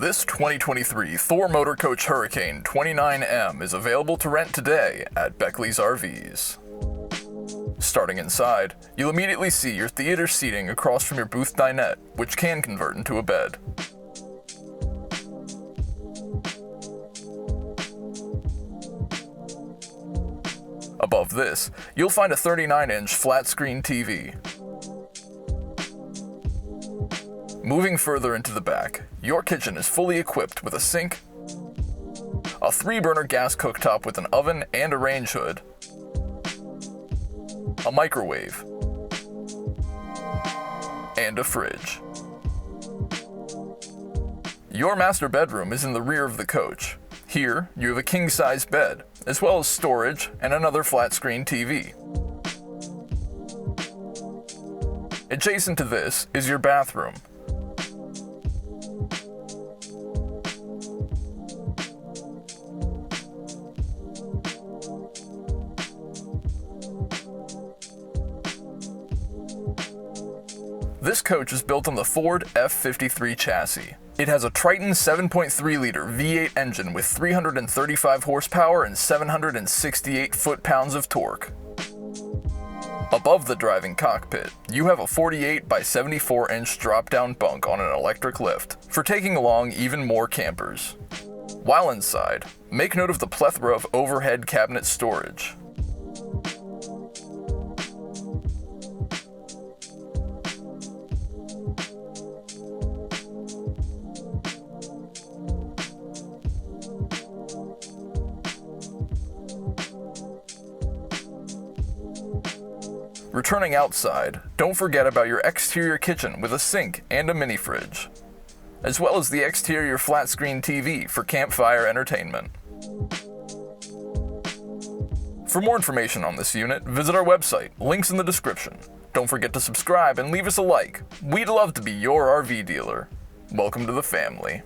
This 2023 Thor Motor Coach Hurricane 29M is available to rent today at Beckley's RVs. Starting inside, you'll immediately see your theater seating across from your booth dinette, which can convert into a bed. Above this, you'll find a 39-inch flat-screen TV. Moving further into the back, your kitchen is fully equipped with a sink, a 3-burner gas cooktop with an oven and a range hood, a microwave, and a fridge. Your master bedroom is in the rear of the coach. Here, you have a king-size bed, as well as storage and another flat-screen TV. Adjacent to this is your bathroom. This coach is built on the Ford F-53 chassis. It has a Triton 7.3-liter V8 engine with 335 horsepower and 768 foot-pounds of torque. Above the driving cockpit, you have a 48 by 74-inch drop-down bunk on an electric lift for taking along even more campers. While inside, make note of the plethora of overhead cabinet storage. Returning outside, don't forget about your exterior kitchen with a sink and a mini fridge, as well as the exterior flat-screen TV for campfire entertainment. For more information on this unit, visit our website, links in the description. Don't forget to subscribe and leave us a like. We'd love to be your RV dealer. Welcome to the family.